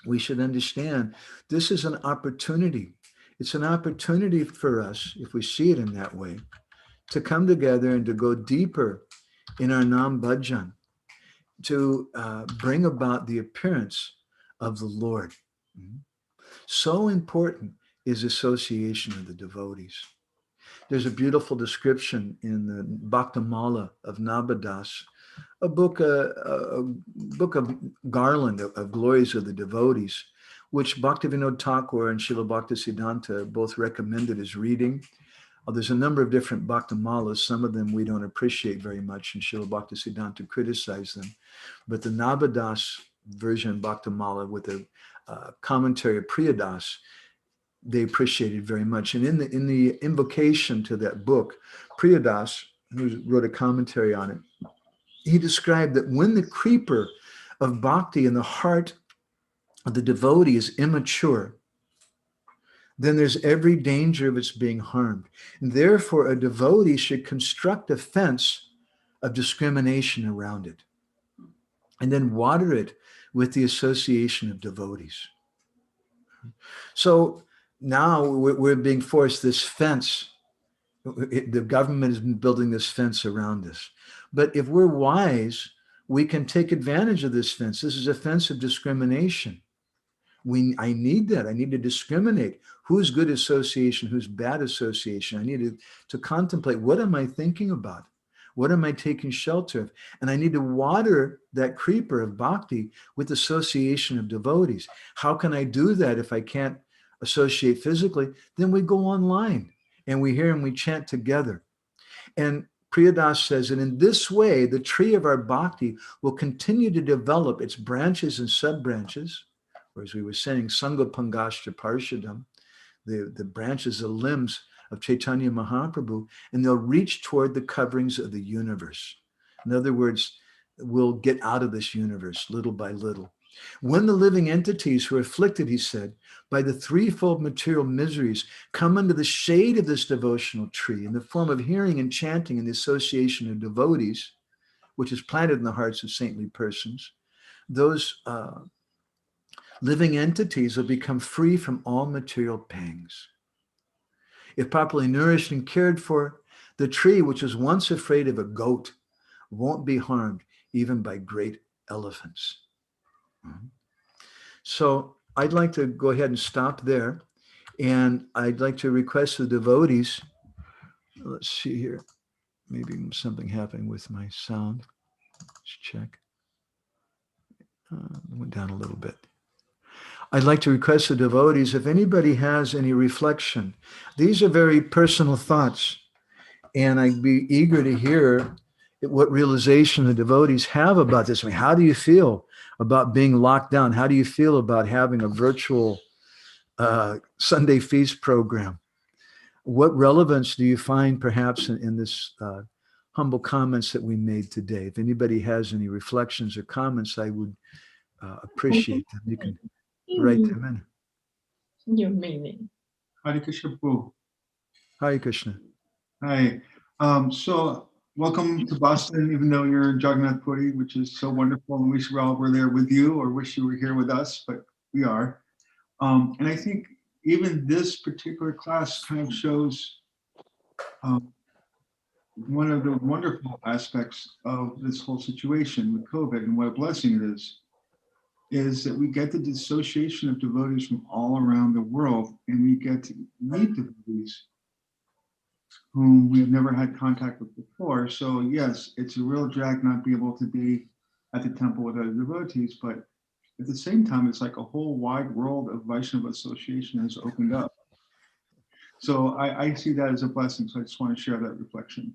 we should understand this is an opportunity. It's an opportunity for us, if we see it in that way, to come together and to go deeper in our nam-bhajan, to bring about the appearance of the Lord. So important is association of the devotees. There's a beautiful description in the Bhaktamala of Nabadas, a book of garland of glories of the devotees, which Bhaktivinoda Thakur and Srila Bhaktisiddhanta both recommended as reading. There's a number of different Bhaktamalas. Some of them we don't appreciate very much, and Srila Bhaktisiddhanta criticized them. But the Nabadas version Bhaktamala with a commentary of Priyadas, they appreciated very much. And in the invocation to that book, Priyadas, who wrote a commentary on it, he described that when the creeper of bhakti in the heart of the devotee is immature, then there's every danger of its being harmed. And therefore, a devotee should construct a fence of discrimination around it, and then water it with the association of devotees. So now we're being forced this fence. The government has been building this fence around us. But if we're wise, we can take advantage of this fence. This is a fence of discrimination. I need that. I need to discriminate who's good association, who's bad association. I need to contemplate, what am I thinking about? What am I taking shelter of? And I need to water that creeper of bhakti with association of devotees. How can I do that if I can't associate physically? Then we go online and we hear and we chant together. And Priyadas says that in this way, the tree of our bhakti will continue to develop its branches and sub-branches, or as we were saying, Sangha Pangashta Parshadam, the branches, the limbs of Caitanya Mahaprabhu, and they'll reach toward the coverings of the universe. In other words, we'll get out of this universe little by little. When the living entities who are afflicted, he said, by the threefold material miseries come under the shade of this devotional tree in the form of hearing and chanting and the association of devotees, which is planted in the hearts of saintly persons, those living entities will become free from all material pangs. If properly nourished and cared for, the tree, which was once afraid of a goat, won't be harmed even by great elephants. So I'd like to go ahead and stop there. And I'd like to request the devotees, let's see here, maybe something happened with my sound. Let's check. It went down a little bit. I'd like to request the devotees, if anybody has any reflection, these are very personal thoughts, and I'd be eager to hear what realization the devotees have about this. I mean, how do you feel about being locked down? How do you feel about having a virtual Sunday feast program. What relevance do you find perhaps in this humble comments that we made today? If anybody has any reflections or comments, I would appreciate them. You can write them in. You're amazing. Hare Krishna Prabhu. Hare Krishna. Hi. So welcome to Boston, even though you're in Jagannath Puri, which is so wonderful. And we all were there with you, or wish you were here with us, but we are. And I think even this particular class kind of shows one of the wonderful aspects of this whole situation with COVID, and what a blessing it is that we get the dissociation of devotees from all around the world, and we get to meet devotees whom we've never had contact with before. So yes, it's a real drag not be able to be at the temple with other devotees, but at the same time, it's like a whole wide world of Vaishnava association has opened up. So I see that as a blessing. So I just want to share that reflection.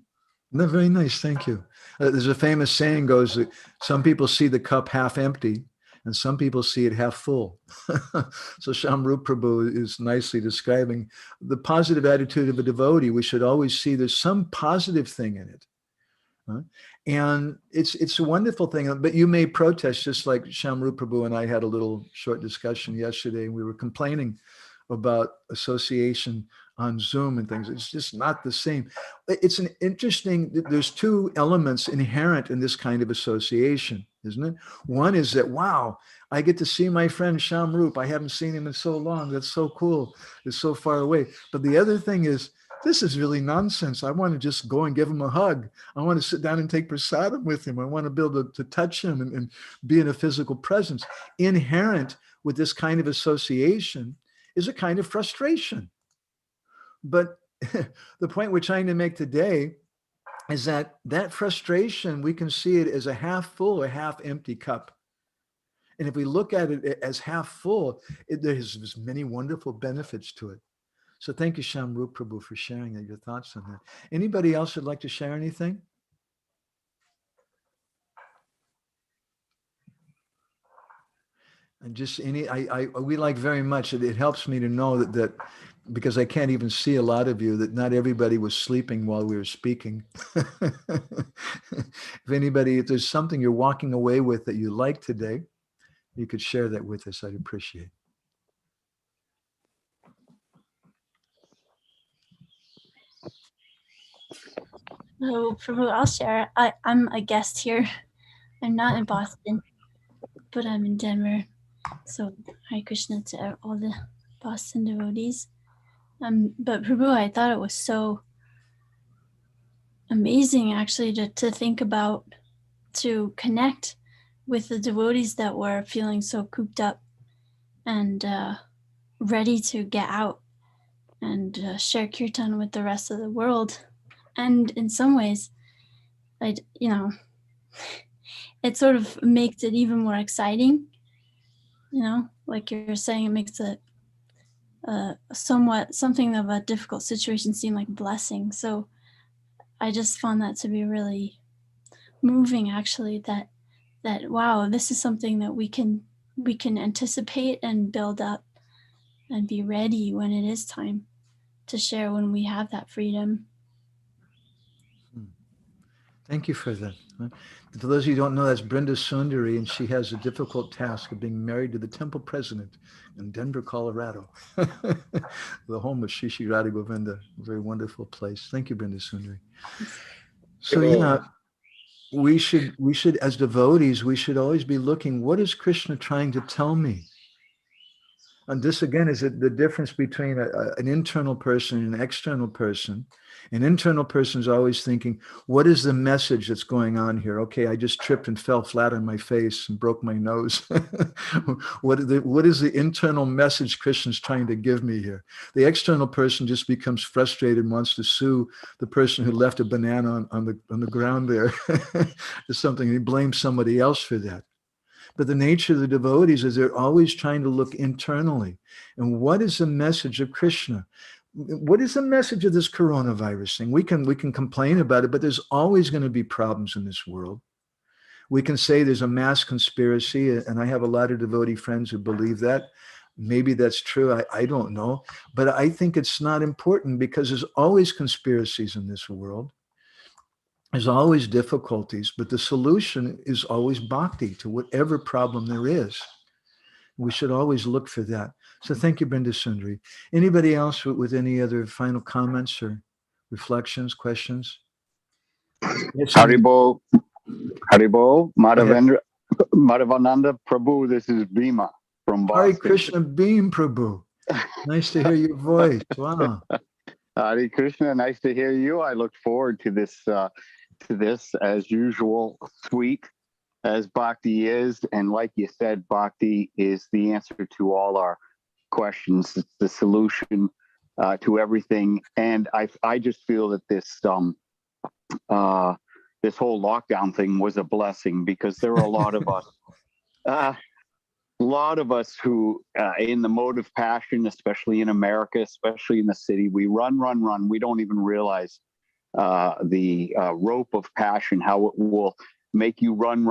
No, very nice. Thank you. There's a famous saying goes that some people see the cup half empty and some people see it half full. So Shamrup Prabhu is nicely describing the positive attitude of a devotee. We should always see there's some positive thing in it. And it's a wonderful thing, but you may protest, just like Shamrup Prabhu and I had a little short discussion yesterday, and we were complaining about association on Zoom and things. It's just not the same. It's an interesting, there's two elements inherent in this kind of association, isn't it? One is that, wow, I get to see my friend Shamrup. I haven't seen him in so long. That's so cool. It's so far away. But the other thing is, this is really nonsense. I want to just go and give him a hug. I want to sit down and take prasadam with him. I want to be able to touch him and be in a physical presence. Inherent with this kind of association is a kind of frustration. But the point we're trying to make today is that frustration, we can see it as a half full or half empty cup. And if we look at it as half full, there's many wonderful benefits to it. So thank you, Shamrup Prabhu, for sharing your thoughts on that. Anybody else would like to share anything? And just we like very much, it helps me to know that because I can't even see a lot of you, that not everybody was sleeping while we were speaking. If there's something you're walking away with that you like today, you could share that with us. I'd appreciate it. So, Prabhu, I'll share. I'm a guest here. I'm not in Boston, but I'm in Denver. So, Hare Krishna to all the Boston devotees. But Prabhu, I thought it was so amazing, actually, to think about, to connect with the devotees that were feeling so cooped up and ready to get out and share kirtan with the rest of the world. And in some ways, it sort of makes it even more exciting. Like you're saying, it makes it somewhat something of a difficult situation seem like a blessing. So I just found that to be really moving, actually, that wow, this is something that we can anticipate and build up and be ready when it is time to share, when we have that freedom. Thank you for that. For those of you who don't know, that's Brenda Sundari, and she has a difficult task of being married to the temple president in Denver, Colorado, the home of Shishi Radha Govinda, a very wonderful place. Thank you, Brenda Sundari. So we should, as devotees, we should always be looking, what is Krishna trying to tell me? And this, again, is the difference between an internal person and an external person. An internal person is always thinking, what is the message that's going on here? Okay, I just tripped and fell flat on my face and broke my nose. What is the internal message Krishna's trying to give me here? The external person just becomes frustrated and wants to sue the person who left a banana on the ground there or something, and he blames somebody else for that. But the nature of the devotees is they're always trying to look internally. And what is the message of Krishna? What is the message of this coronavirus thing? We can complain about it, but there's always going to be problems in this world. We can say there's a mass conspiracy, and I have a lot of devotee friends who believe that. Maybe that's true. I don't know. But I think it's not important because there's always conspiracies in this world. There's always difficulties, but the solution is always bhakti to whatever problem there is. We should always look for that. So thank you, Brenda Sundari. Anybody else with any other final comments or reflections, questions? Yes, Haribo, Go ahead. Madhavananda Prabhu, this is Bhima from Hare Boston. Krishna Beam Prabhu. Nice to hear your voice. Wow. Hare Krishna, nice to hear you. I look forward to this as usual, sweet as bhakti is. And like you said, bhakti is the answer to all our questions. It's the solution to everything. And I just feel that this whole lockdown thing was a blessing, because there are a lot of us who in the mode of passion, especially in America, especially in the city, we run. We don't even realize the rope of passion, how it will make you run.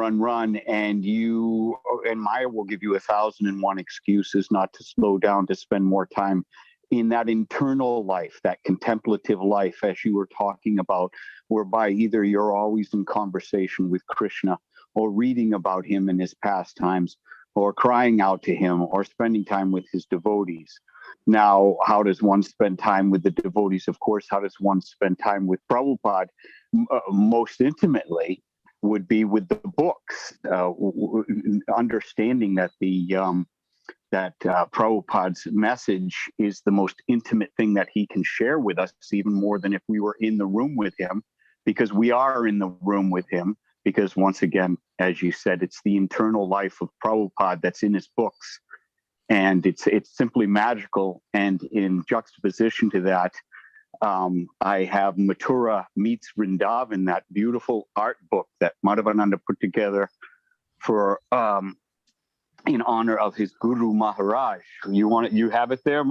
And Maya will give you 1,001 excuses not to slow down, to spend more time in that internal life, that contemplative life, as you were talking about, whereby either you're always in conversation with Krishna, or reading about him and his pastimes, or crying out to him, or spending time with his devotees. Now, how does one spend time with the devotees? Of course, how does one spend time with Prabhupada? Most intimately would be with the books, understanding that Prabhupada's message is the most intimate thing that he can share with us, even more than if we were in the room with him, because we are in the room with him. Because once again, as you said, it's the internal life of Prabhupada that's in his books. And it's simply magical. And in juxtaposition to that, I have Mathura Meets Vrindavan, that beautiful art book that Madhavananda put together for in honor of his Guru Maharaj. You have it there,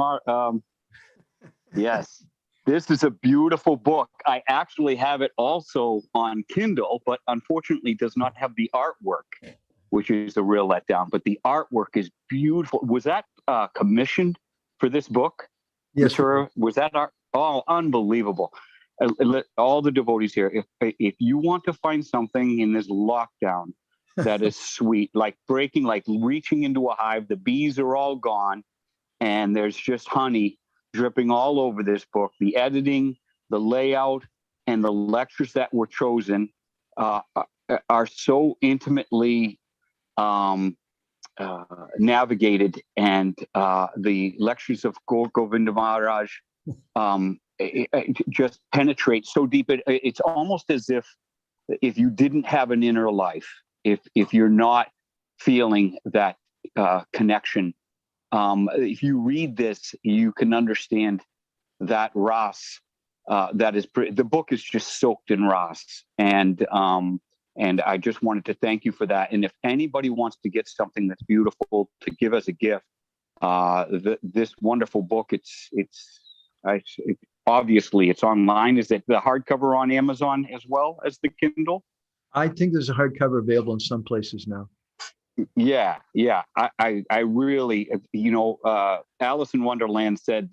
Yes. This is a beautiful book. I actually have it also on Kindle, but unfortunately does not have the artwork, which is a real letdown. But the artwork is beautiful. Was that commissioned for this book? Yes. Mathura? Was that art? Oh, unbelievable. All the devotees here, if you want to find something in this lockdown that is sweet, like reaching into a hive, the bees are all gone, and there's just honey dripping all over this book. The editing, the layout, and the lectures that were chosen are so intimately navigated, and the lectures of Govinda Maharaj it just penetrate so deep. It's almost as if you didn't have an inner life, if you're not feeling that connection, if you read this, you can understand that ras. That is the book is just soaked in ras, and I just wanted to thank you for that. And if anybody wants to get something that's beautiful to give as a gift, this wonderful book, obviously it's online. Is it the hardcover on Amazon as well as the Kindle? I think there's a hardcover available in some places now. Yeah. I really, Alice in Wonderland said,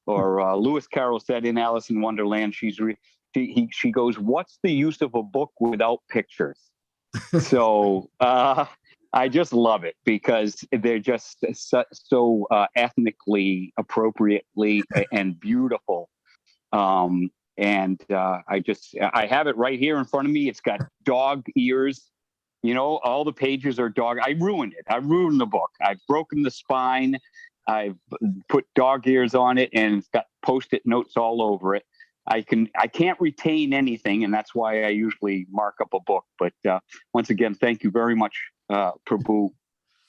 or Lewis Carroll said in Alice in Wonderland, she goes, "What's the use of a book without pictures?" So I just love it, because they're just so ethnically appropriately and beautiful. And I have it right here in front of me. It's got dog ears. All the pages are dog. I ruined it. I ruined the book. I've broken the spine. I've put dog ears on it, and it's got Post-it notes all over it. I can't retain anything, and that's why I usually mark up a book. But once again, thank you very much, Prabhu,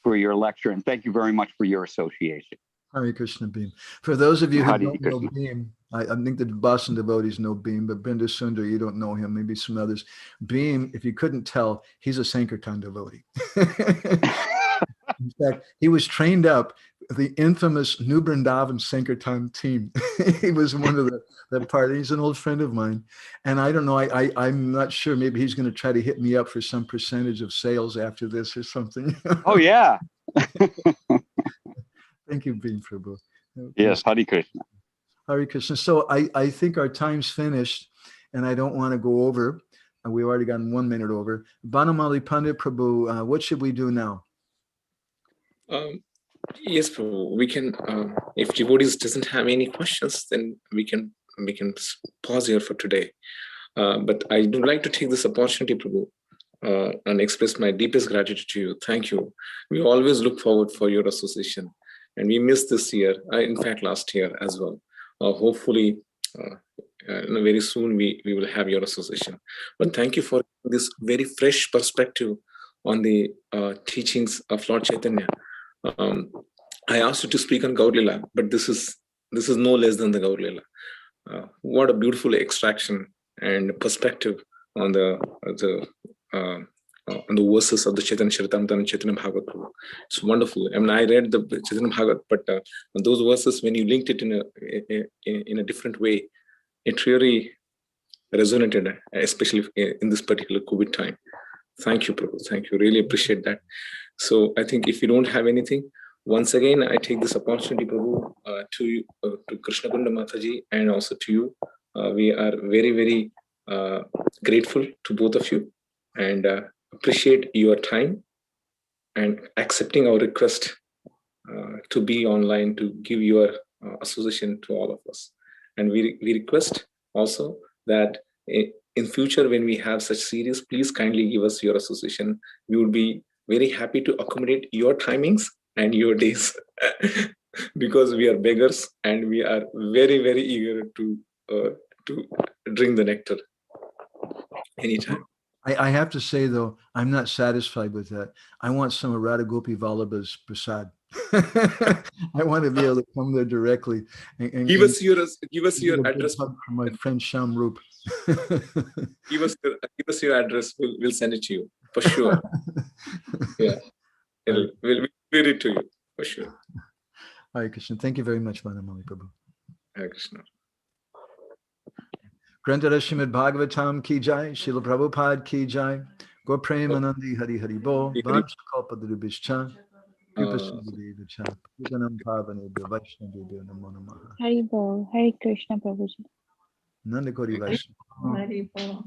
for your lecture, and thank you very much for your association. Hare Krishna Beam. For those of you who Hare don't know Krishna. Beam, I think the Boston devotees know Beam, but Brenda Sundar, you don't know him, maybe some others. Beam, if you couldn't tell, he's a Sankirtan devotee. In fact, he was trained up the infamous New Vrindavan Sankirtan team. He was one of the party. He's an old friend of mine. And I don't know, I'm not sure, maybe he's going to try to hit me up for some percentage of sales after this or something. Oh, yeah. Thank you, Bhim Prabhu. Yes, Hare Krishna. Hare Krishna. So I think our time's finished, and I don't want to go over. We've already gotten 1 minute over. Banamali Pandit Prabhu, what should we do now? Yes, Prabhu. We can, if devotees doesn't have any questions, then we can pause here for today. But I would like to take this opportunity, Prabhu, and express my deepest gratitude to you. Thank you. We always look forward for your association, and we missed this year. In fact, last year as well. Hopefully, very soon we will have your association. But thank you for this very fresh perspective on the teachings of Lord Chaitanya. I asked you to speak on Gaur Leela, but this is no less than the Gaur Leela. What a beautiful extraction and perspective on the verses of the Chaitanya Charitamrita and Chaitanya Bhagavat. It's wonderful. I mean, I read the Chaitanya Bhagavat, but those verses, when you linked it in a different way, it really resonated, especially in this particular COVID time. Thank you, Prabhu. Thank you. Really appreciate that. So I think if you don't have anything, once again, I take this opportunity, Prabhu, to Krishna Kunda Mataji and also to you. We are very, very grateful to both of you and appreciate your time and accepting our request to be online to give your association to all of us. And we request also that in future, when we have such series, please kindly give us your association. We would be very happy to accommodate your timings and your days because we are beggars and we are very, very eager to drink the nectar anytime. I have to say, though, I'm not satisfied with that. I want some of Radha Gopi Vallabha's prasad. I want to be able to come there directly and give us your address from my friend Sham Roop. give us your address. We'll send it to you for sure. Yeah, we'll read it to you for sure. Hare Krishna. Thank you very much, Vanamali Prabhu. Hare Krishna. Grantara Srimad Bhagavatam ki jai, Srila Prabhupada ki jai, Gaur Premanandi Hari Hari Bol, Vanchakalpadurubhishcha, Kripasiddhideva cha, Putanam Pavanebhyo Vaishnavebhyo Namo Namaha. Hari Bol, Hari Krishna Prabhuji. Nanda Kori Vaishnava. Hari Bol.